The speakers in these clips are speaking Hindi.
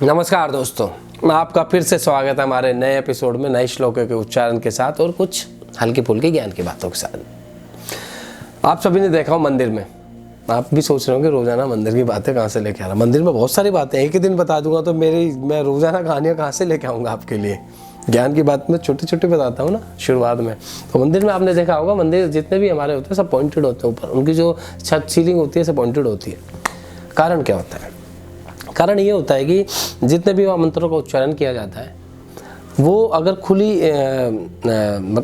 नमस्कार दोस्तों, आपका फिर से स्वागत है हमारे नए एपिसोड में नए श्लोकों के उच्चारण के साथ और कुछ हल्की फुल्की ज्ञान की बातों के साथ। आप सभी ने देखा हो मंदिर में, आप भी सोच रहे हो कि रोजाना मंदिर की बातें कहाँ से लेके आ रहा। मंदिर में बहुत सारी बातें एक ही दिन बता दूंगा तो मैं रोजाना कहानियाँ कहाँ से लेके आऊँगा आपके लिए। ज्ञान की बात मैं छोटी छोटी बताता हूँ ना शुरुआत में। तो मंदिर में आपने देखा होगा, मंदिर जितने भी हमारे होते हैं सब पॉइंटेड होते हैं ऊपर, उनकी जो छत सीलिंग होती है सब पॉइंटेड होती है। कारण क्या होता है? कारण ये होता है कि जितने भी मंत्रों का उच्चारण किया जाता है वो अगर खुली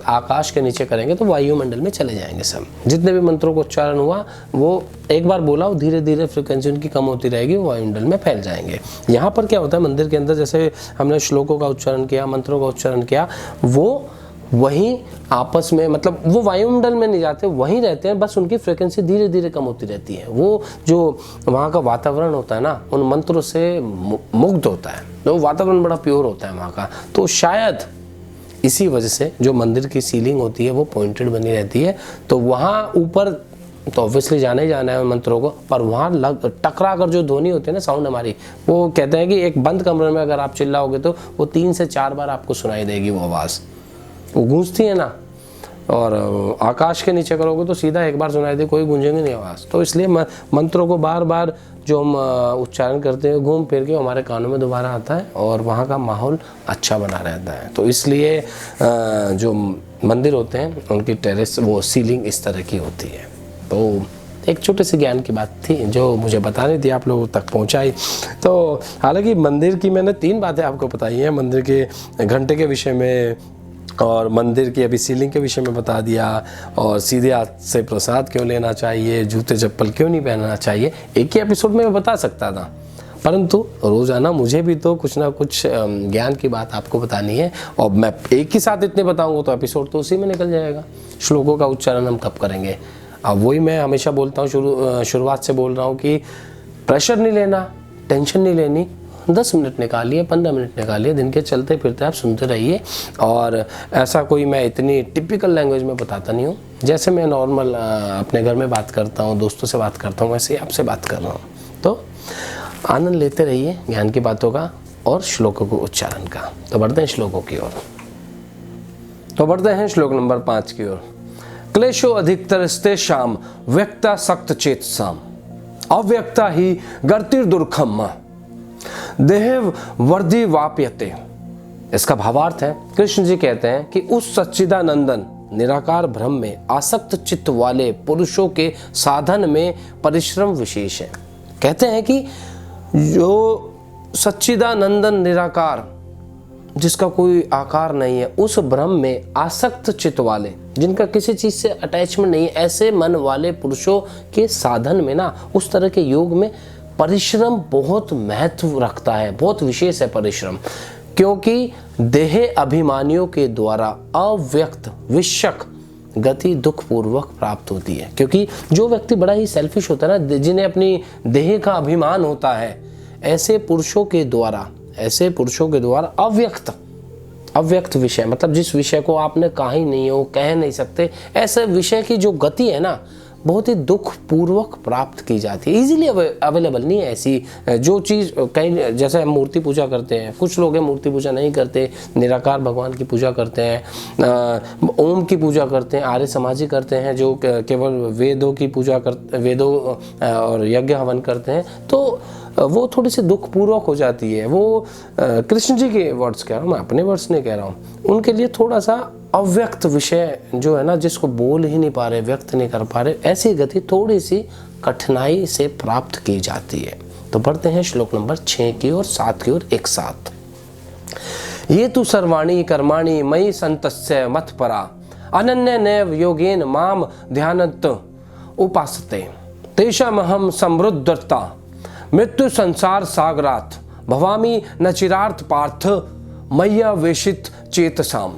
आकाश के नीचे करेंगे तो वायुमंडल में चले जाएंगे सब। जितने भी मंत्रों का उच्चारण हुआ वो एक बार बोला, धीरे धीरे फ्रिक्वेंसी उनकी कम होती रहेगी, वो वायुमंडल में फैल जाएंगे। यहाँ पर क्या होता है, मंदिर के अंदर जैसे हमने श्लोकों का उच्चारण किया, मंत्रों का उच्चारण किया, वो वहीं आपस में, मतलब वो वायुमंडल में नहीं जाते, वहीं रहते हैं, बस उनकी फ्रिक्वेंसी धीरे धीरे कम होती रहती है। वो जो वहाँ का वातावरण होता है ना, उन मंत्रों से मुग्ध होता है, तो वातावरण बड़ा प्योर होता है वहाँ का। तो शायद इसी वजह से जो मंदिर की सीलिंग होती है वो पॉइंटेड बनी रहती है। तो वहाँ ऊपर तो ऑब्वियसली जाना ही जाना है उन मंत्रों को, पर वहाँ टकरा कर जो ध्वनि होती है ना, साउंड हमारी, वो कहते हैं कि एक बंद कमरे में अगर आप चिल्लाओगे तो वो 3 से 4 बार आपको सुनाई देगी वो आवाज़, वो गूंजती है ना। और आकाश के नीचे करोगे तो सीधा एक बार सुनाई दे, कोई गूंजेंगे नहीं आवाज़। तो इसलिए मंत्रों को बार बार जो हम उच्चारण करते हैं घूम फिर के हमारे कानों में दोबारा आता है और वहाँ का माहौल अच्छा बना रहता है। तो इसलिए जो मंदिर होते हैं उनकी टेरेस वो सीलिंग इस तरह की होती है। तो एक छोटे से ज्ञान की बात थी जो मुझे बतानी थी, आप लोगों तक पहुंचाई। तो हालांकि मंदिर की मैंने 3 बातें आपको बताई हैं, मंदिर के घंटे के विषय में और मंदिर की अभी सीलिंग के विषय में बता दिया, और सीधे हाथ से प्रसाद क्यों लेना चाहिए, जूते चप्पल क्यों नहीं पहनना चाहिए। एक ही एपिसोड में मैं बता सकता था, परंतु रोज़ाना मुझे भी तो कुछ ना कुछ ज्ञान की बात आपको बतानी है, और मैं एक ही साथ इतने बताऊंगा तो एपिसोड तो उसी में निकल जाएगा। श्लोकों का उच्चारण हम कब करेंगे? अब वही मैं हमेशा बोलता हूँ, शुरुआत से बोल रहा हूँ कि प्रेशर नहीं लेना, टेंशन नहीं लेनी। 10 मिनट निकालिए, 15 मिनट निकालिए, दिन के चलते फिरते आप सुनते रहिए। और ऐसा कोई मैं इतनी टिपिकल लैंग्वेज में बताता नहीं हूँ, जैसे मैं नॉर्मल अपने घर में बात करता हूँ, दोस्तों से बात करता हूँ, वैसे ही आपसे बात कर रहा हूँ। तो आनंद लेते रहिए ज्ञान की बातों का और श्लोकों को उच्चारण का। तो बढ़ते हैं श्लोकों की ओर। तो बढ़ते हैं श्लोक नंबर 5 की ओर। क्लेशो अधिकतरस्तेषां व्यक्ता सक्त चेतसाम अव्यक्ता ही गर्तिर्दुर्गम देह वर्धि वाप्यते। इसका भावार्थ है, कृष्ण जी कहते हैं कि उस सच्चिदानंदन निराकार ब्रह्म में आसक्त चित्त वाले पुरुषों के साधन में परिश्रम विशेष है। कहते हैं कि जो सच्चिदानंदन निराकार, जिसका कोई आकार नहीं है, उस ब्रह्म में आसक्त चित्त वाले, जिनका किसी चीज से अटैचमेंट नहीं है, ऐसे मन वाले पुरुषों के साधन में ना, उस तरह के योग में परिश्रम बहुत महत्व रखता है, बहुत विशेष है परिश्रम। क्योंकि देह अभिमानियों के द्वारा अव्यक्त विषक गति दुख पूर्वक प्राप्त होती है। क्योंकि जो व्यक्ति बड़ा ही सेल्फिश होता है ना, जिन्हें अपनी देह का अभिमान होता है, ऐसे पुरुषों के द्वारा अव्यक्त विषय, मतलब जिस विषय को आपने कहा ही नहीं हो, कह नहीं सकते, ऐसे विषय की जो गति है ना, बहुत ही दुख पूर्वक प्राप्त की जाती है। इजीली अवेलेबल नहीं है ऐसी जो चीज़। कहीं जैसे हम मूर्ति पूजा करते हैं, कुछ लोग हैं मूर्ति पूजा नहीं करते, निराकार भगवान की पूजा करते हैं, ओम की पूजा करते हैं, आर्य समाजी करते हैं जो केवल वेदों की पूजा वेदों और यज्ञ हवन करते हैं, तो वो थोड़ी सी दुख पूर्वक हो जाती है। वो कृष्ण जी के वर्ड्स कह रहा हूँ, मैं अपने वर्ड्स नहीं कह रहा हूँ। उनके लिए थोड़ा सा अव्यक्त विषय जो है ना, जिसको बोल ही नहीं पा रहे, व्यक्त नहीं कर पा रहे, ऐसी गति थोड़ी सी कठिनाई से प्राप्त की जाती है। तो पढ़ते हैं श्लोक नंबर 6 की और 7 की ओर एक साथ। ये तु सर्वाणी कर्माणि मयि संतस्य मत परा अनन्य नैव योगेन माम ध्यानत उपासते तेषामहं समृद्धता मृत्यु संसार सागरात भवामी न चिरार्थ पार्थ मय्या वेशित चेतसाम।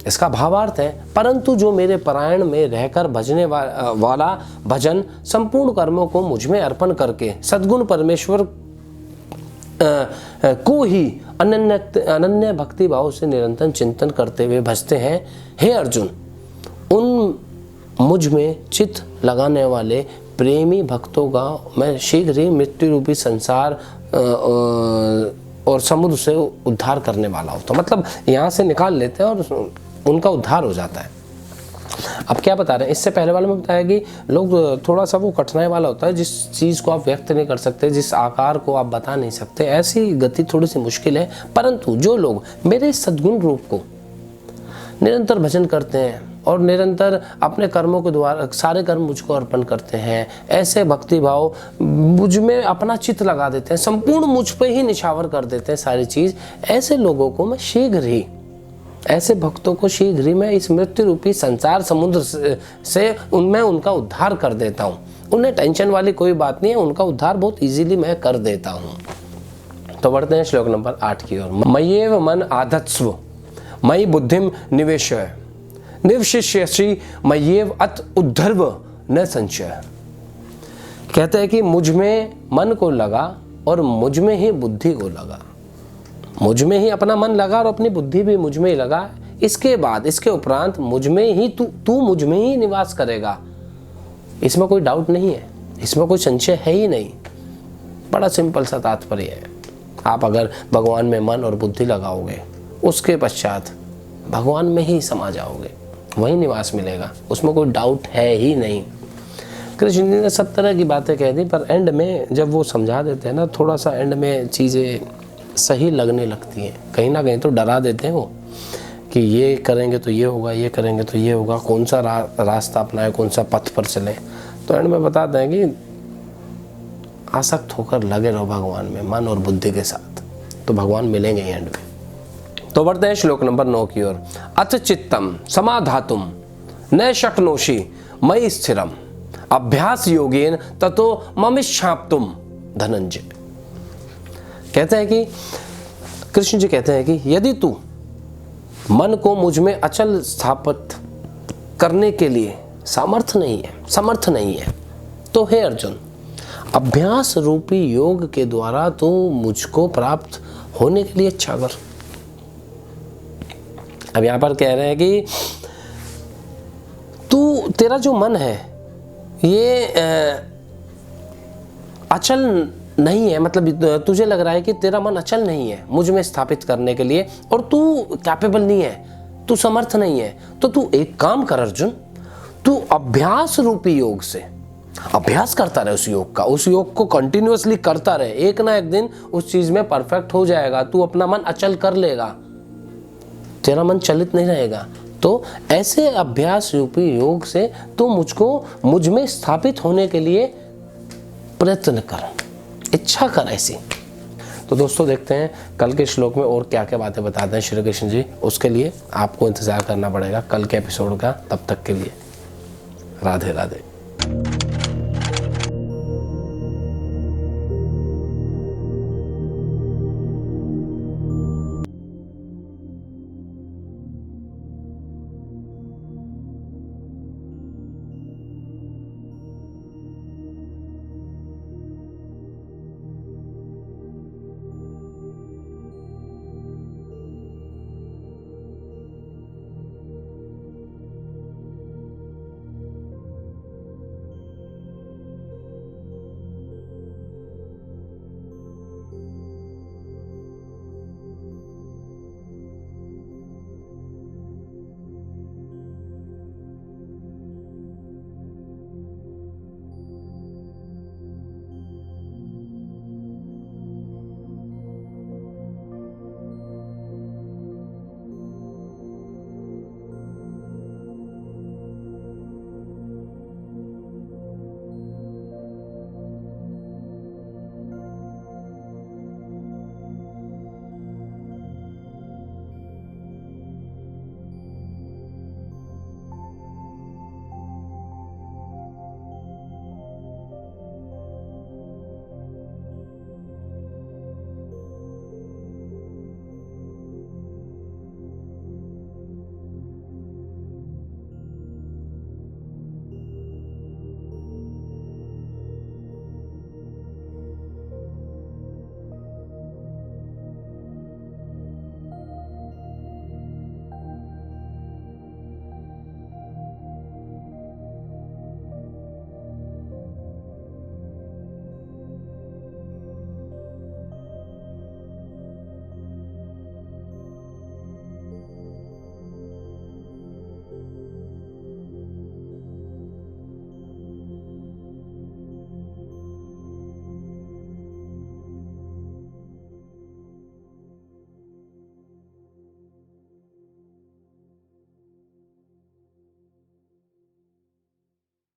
इसका भावार्थ है, परंतु जो मेरे पारायण में रहकर भजने वाला भजन संपूर्ण कर्मों को मुझ में अर्पण करके सद्गुण परमेश्वर को ही अनन्य भक्ति भाव से निरंतर चिंतन करते हुए भजते हैं, हे अर्जुन, उन मुझ में चित्त लगाने वाले प्रेमी भक्तों का मैं शीघ्र ही मृत्यु रूपी संसार और समुद्र से उद्धार करने वाला होता है। मतलब यहाँ से निकाल लेते हैं और उनका उद्धार हो जाता है। अब क्या बता रहे हैं, इससे पहले वाले में बताया कि लोग थोड़ा सा वो कठिनाई वाला होता है, जिस चीज़ को आप व्यक्त नहीं कर सकते, जिस आकार को आप बता नहीं सकते, ऐसी गति थोड़ी सी मुश्किल है। परंतु जो लोग मेरे सद्गुण रूप को निरंतर भजन करते हैं और निरंतर अपने कर्मों के द्वारा सारे कर्म मुझको अर्पण करते हैं, ऐसे भक्ति भाव मुझ में अपना चित्त लगा देते हैं, संपूर्ण मुझ पे ही निछावर कर देते हैं सारी चीज़, ऐसे लोगों को मैं शीघ्र ही, ऐसे भक्तों को शीघ्र ही मैं इस मृत्यु रूपी संसार समुद्र से उनमें उनका उद्धार कर देता हूँ। उन्हें टेंशन वाली कोई बात नहीं है, उनका उद्धार बहुत इजीली मैं कर देता हूँ। तो बढ़ते हैं श्लोक नंबर 8 की ओर। मय्येव मन आधत्स्व मयि बुद्धिम निवेशय निवशिष्यसि मय्येव अत उद्धर्व न संशय। कहते हैं कि मुझ में मन को लगा और मुझ में ही बुद्धि को लगा, मुझ में ही अपना मन लगा और अपनी बुद्धि भी मुझ में ही लगा। इसके बाद इसके उपरांत मुझ में ही तू मुझ में ही निवास करेगा, इसमें कोई डाउट नहीं है, इसमें कोई संशय है ही नहीं। बड़ा सिंपल सा तात्पर्य है। आप अगर भगवान में मन और बुद्धि लगाओगे, उसके पश्चात भगवान में ही समा जाओगे, वही निवास मिलेगा, उसमें कोई डाउट है ही नहीं। कृष्ण जी ने सब तरह की बातें कह दी, पर एंड में जब वो समझा देते हैं ना, थोड़ा सा एंड में चीज़ें सही लगने लगती हैं। कहीं ना कहीं तो डरा देते हैं वो कि ये करेंगे तो ये होगा, ये करेंगे तो ये होगा, कौन सा रास्ता अपनाए, कौन सा पथ पर चले। तो एंड में बताते हैं कि आसक्त होकर लगे रहो भगवान में मन और बुद्धि के साथ, तो भगवान मिलेंगे एंड में। तो बढ़ते हैं श्लोक नंबर 9 की ओर। अथ चित्तम समाधातुम न शक्नोषि मयि स्थिरम अभ्यास योगेन ततो ममिच्छाप्तुम धनंजय। कहते हैं कि कृष्ण जी कहते हैं कि यदि तू मन को मुझ में अचल स्थापित करने के लिए समर्थ नहीं है, तो हे अर्जुन, अभ्यास रूपी योग के द्वारा तू मुझको प्राप्त होने के लिए इच्छा कर। अब यहां पर कह रहे हैं कि तेरा जो मन है ये अचल नहीं है, मतलब तुझे लग रहा है कि तेरा मन अचल नहीं है मुझ में स्थापित करने के लिए, और तू कैपेबल नहीं है, तू समर्थ नहीं है। तो तू एक काम कर अर्जुन, तू अभ्यास रूपी योग से अभ्यास करता रहे, उस योग को कंटिन्यूअसली करता रहे। एक ना एक दिन उस चीज में परफेक्ट हो जाएगा, तू अपना मन अचल कर लेगा, तेरा मन चलित नहीं रहेगा। तो ऐसे अभ्यास रूपी योग से तू मुझ में स्थापित होने के लिए प्रयत्न कर, इच्छा कर ऐसी। तो दोस्तों देखते हैं कल के श्लोक में और क्या क्या बातें बताते हैं श्री कृष्ण जी। उसके लिए आपको इंतजार करना पड़ेगा कल के एपिसोड का। तब तक के लिए राधे राधे।